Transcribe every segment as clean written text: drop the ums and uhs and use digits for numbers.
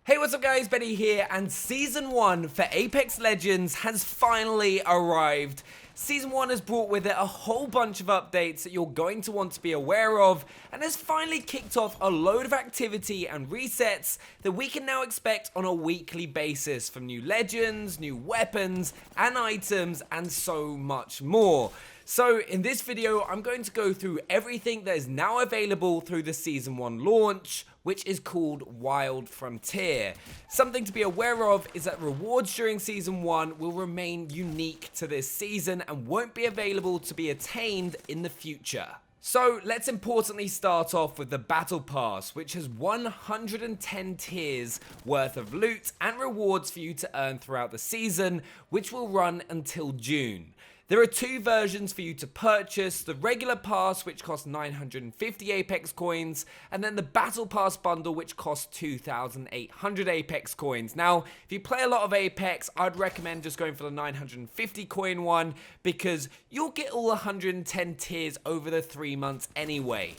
Hey, what's up guys, Benny here, and Season 1 for Apex Legends has finally arrived. Season 1 has brought with it a whole bunch of updates that you're going to want to be aware of, and has finally kicked off a load of activity and resets that we can now expect on a weekly basis from new legends, new weapons, and items, and so much more. So in this video, I'm going to go through everything that is now available through the Season 1 launch, which is called Wild Frontier. Something to be aware of is that rewards during Season 1 will remain unique to this season and won't be available to be attained in the future. So let's importantly start off with the Battle Pass, which has 110 tiers worth of loot and rewards for you to earn throughout the season, which will run until June. There are two versions for you to purchase, the regular pass which costs 950 Apex coins, and then the Battle Pass bundle which costs 2,800 Apex coins. Now, if you play a lot of Apex, I'd recommend just going for the 950 coin one, because you'll get all 110 tiers over the 3 months anyway.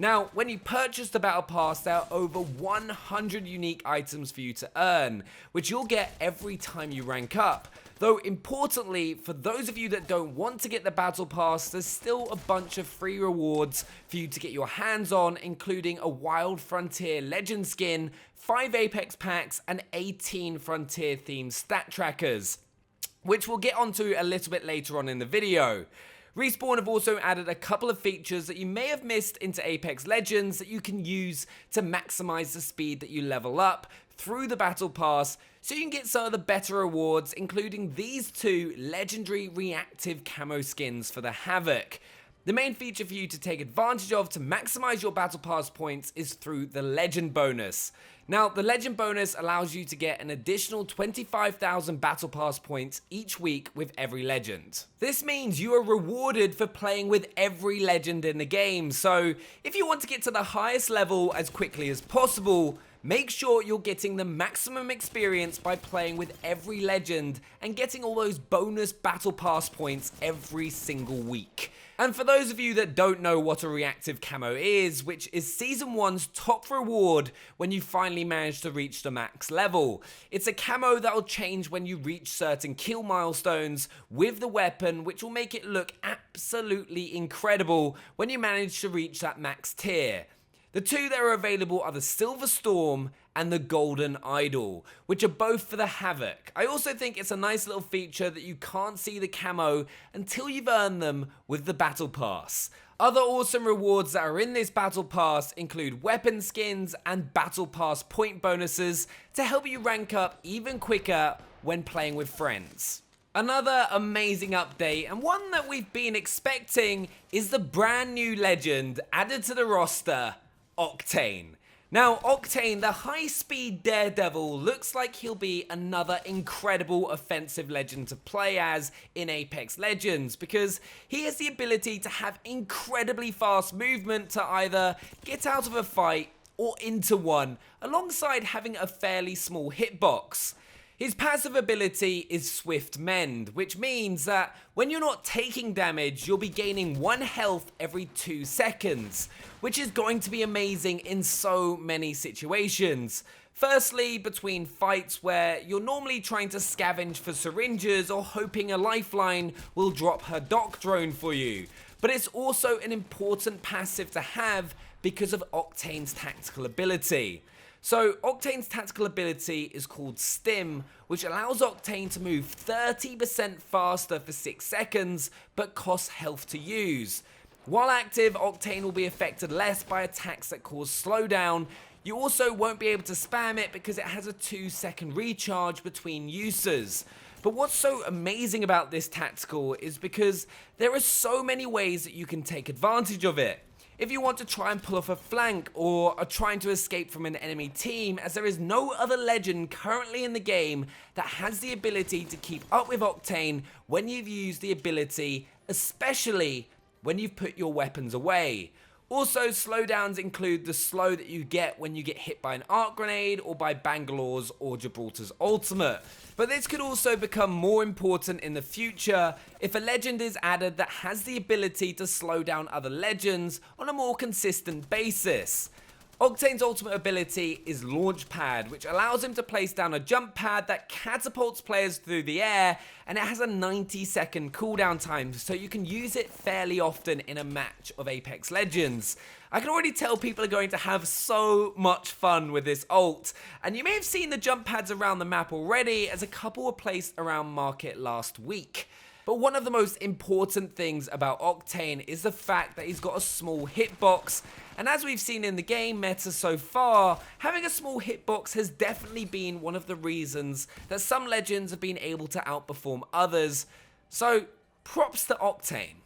Now, when you purchase the Battle Pass, there are over 100 unique items for you to earn, which you'll get every time you rank up. Though importantly, for those of you that don't want to get the Battle Pass, there's still a bunch of free rewards for you to get your hands on, including a Wild Frontier Legend skin, 5 Apex packs, and 18 Frontier themed stat trackers, which we'll get onto a little bit later on in the video. Respawn have also added a couple of features that you may have missed into Apex Legends that you can use to maximize the speed that you level up through the Battle Pass, so you can get some of the better rewards, including these two legendary reactive camo skins for the Havoc. The main feature for you to take advantage of to maximize your Battle Pass points is through the Legend bonus. Now, the Legend bonus allows you to get an additional 25,000 Battle Pass points each week with every legend. This means you are rewarded for playing with every legend in the game, so if you want to get to the highest level as quickly as possible, make sure you're getting the maximum experience by playing with every legend and getting all those bonus Battle Pass points every single week. And for those of you that don't know what a reactive camo is, which is Season 1's top reward when you finally manage to reach the max level. It's a camo that will change when you reach certain kill milestones with the weapon, which will make it look absolutely incredible when you manage to reach that max tier. The two that are available are the Silver Storm and the Golden Idol, which are both for the Havoc. I also think it's a nice little feature that you can't see the camo until you've earned them with the Battle Pass. Other awesome rewards that are in this Battle Pass include weapon skins and Battle Pass point bonuses to help you rank up even quicker when playing with friends. Another amazing update, and one that we've been expecting, is the brand new legend added to the roster, Octane. Now, Octane, the high-speed daredevil, looks like he'll be another incredible offensive legend to play as in Apex Legends, because he has the ability to have incredibly fast movement to either get out of a fight or into one, alongside having a fairly small hitbox. His passive ability is Swift Mend, which means that when you're not taking damage, you'll be gaining 1 health every 2 seconds, which is going to be amazing in so many situations. Firstly, between fights where you're normally trying to scavenge for syringes or hoping a lifeline will drop her dock drone for you. But it's also an important passive to have because of Octane's tactical ability. So Octane's tactical ability is called Stim, which allows Octane to move 30% faster for 6 seconds, but costs health to use. While active, Octane will be affected less by attacks that cause slowdown. You also won't be able to spam it because it has a 2-second recharge between uses. But what's so amazing about this tactical is because there are so many ways that you can take advantage of it. If you want to try and pull off a flank or are trying to escape from an enemy team, as there is no other legend currently in the game that has the ability to keep up with Octane when you've used the ability, especially when you've put your weapons away. Also, slowdowns include the slow that you get when you get hit by an arc grenade or by Bangalore's or Gibraltar's ultimate. But this could also become more important in the future if a legend is added that has the ability to slow down other legends on a more consistent basis. Octane's ultimate ability is Launch Pad, which allows him to place down a jump pad that catapults players through the air, and it has a 90-second cooldown time, so you can use it fairly often in a match of Apex Legends. I can already tell people are going to have so much fun with this ult, and you may have seen the jump pads around the map already, as a couple were placed around Market last week. But one of the most important things about Octane is the fact that he's got a small hitbox, and as we've seen in the game meta so far, having a small hitbox has definitely been one of the reasons that some legends have been able to outperform others, so props to Octane.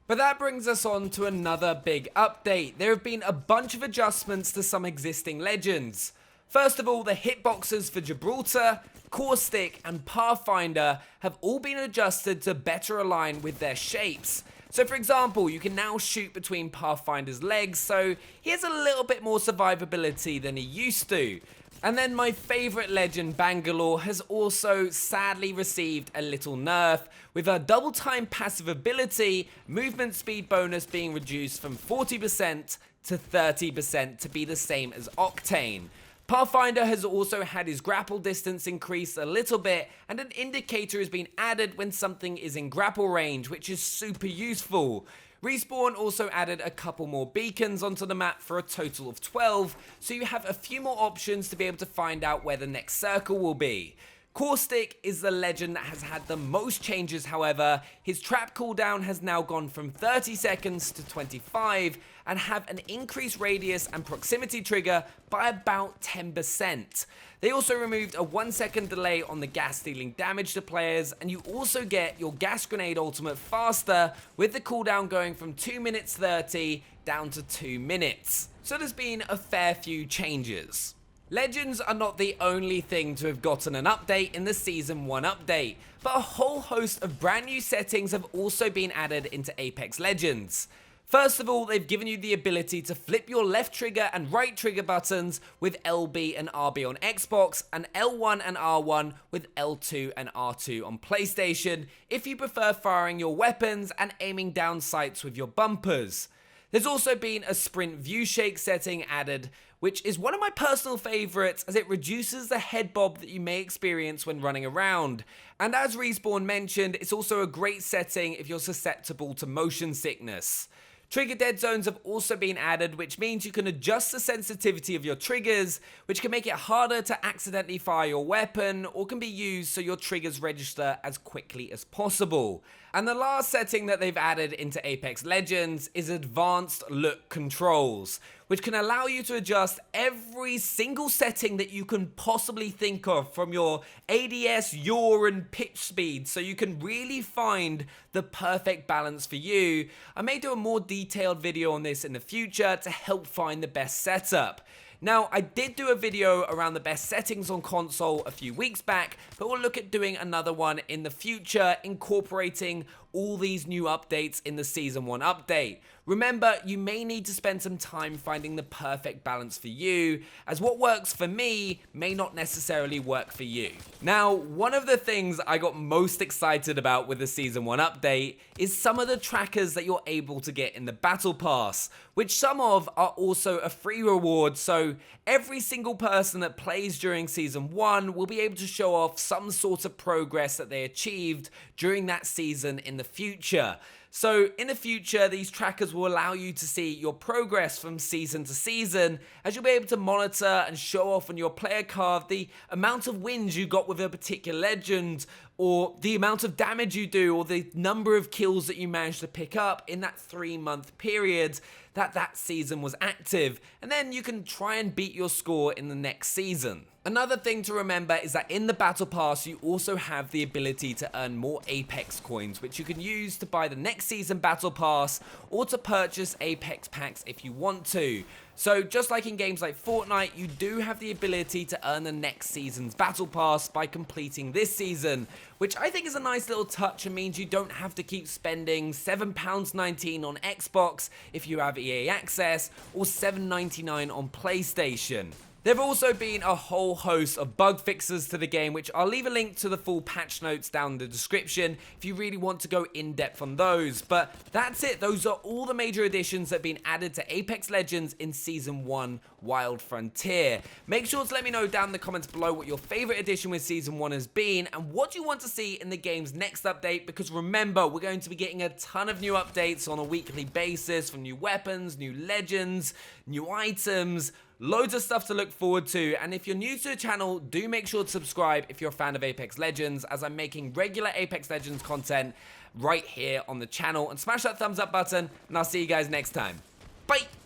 But that brings us on to another big update. There have been a bunch of adjustments to some existing legends. First of all, the hitboxes for Gibraltar, Caustic, and Pathfinder have all been adjusted to better align with their shapes. So for example, you can now shoot between Pathfinder's legs, so he has a little bit more survivability than he used to. And then my favourite legend, Bangalore, has also sadly received a little nerf, with her double time passive ability, movement speed bonus being reduced from 40% to 30% to be the same as Octane. Pathfinder has also had his grapple distance increased a little bit, and an indicator has been added when something is in grapple range, which is super useful. Respawn also added a couple more beacons onto the map for a total of 12, so you have a few more options to be able to find out where the next circle will be. Caustic is the legend that has had the most changes, however. His trap cooldown has now gone from 30 seconds to 25 and have an increased radius and proximity trigger by about 10%. They also removed a 1-second delay on the gas dealing damage to players, and you also get your gas grenade ultimate faster, with the cooldown going from 2 minutes 30 down to 2 minutes. So there's been a fair few changes. Legends are not the only thing to have gotten an update in the Season 1 update, but a whole host of brand new settings have also been added into Apex Legends. First of all, they've given you the ability to flip your left trigger and right trigger buttons with LB and RB on Xbox, and L1 and R1 with L2 and R2 on PlayStation, if you prefer firing your weapons and aiming down sights with your bumpers. There's also been a sprint view shake setting added, which is one of my personal favourites as it reduces the head bob that you may experience when running around. And as Respawn mentioned, it's also a great setting if you're susceptible to motion sickness. Trigger dead zones have also been added, which means you can adjust the sensitivity of your triggers, which can make it harder to accidentally fire your weapon, or can be used so your triggers register as quickly as possible. And the last setting that they've added into Apex Legends is Advanced Look Controls, which can allow you to adjust every single setting that you can possibly think of, from your ADS, yaw, and pitch speed, so you can really find the perfect balance for you. I may do a more detailed video on this in the future to help find the best setup. Now, I did do a video around the best settings on console a few weeks back, but we'll look at doing another one in the future, incorporating all these new updates in the Season 1 update. Remember, you may need to spend some time finding the perfect balance for you, as what works for me may not necessarily work for you. Now, one of the things I got most excited about with the Season 1 update is some of the trackers that you're able to get in the Battle Pass, which some of are also a free reward, so every single person that plays during Season 1 will be able to show off some sort of progress that they achieved during that season in the future. So in the future, these trackers will allow you to see your progress from season to season, as you'll be able to monitor and show off on your player card the amount of wins you got with a particular legend, or the amount of damage you do, or the number of kills that you managed to pick up in that 3-month period that season was active, and then you can try and beat your score in the next season. Another thing to remember is that in the Battle Pass, you also have the ability to earn more Apex coins, which you can use to buy the next season Battle Pass, or to purchase Apex packs if you want to. So just like in games like Fortnite, you do have the ability to earn the next season's Battle Pass by completing this season, which I think is a nice little touch and means you don't have to keep spending £7.19 on Xbox if you have EA Access, or £7.99 on PlayStation. There have also been a whole host of bug fixes to the game, which I'll leave a link to the full patch notes down in the description if you really want to go in depth on those. But that's it. Those are all the major additions that have been added to Apex Legends in Season 1 Wild Frontier. Make sure to let me know down in the comments below what your favorite addition with Season 1 has been and what you want to see in the game's next update, because remember, we're going to be getting a ton of new updates on a weekly basis, from new weapons, new legends, new items, loads of stuff to look forward to. And if you're new to the channel, do make sure to subscribe if you're a fan of Apex Legends, as I'm making regular Apex Legends content right here on the channel. And smash that thumbs up button, and I'll see you guys next time. Bye!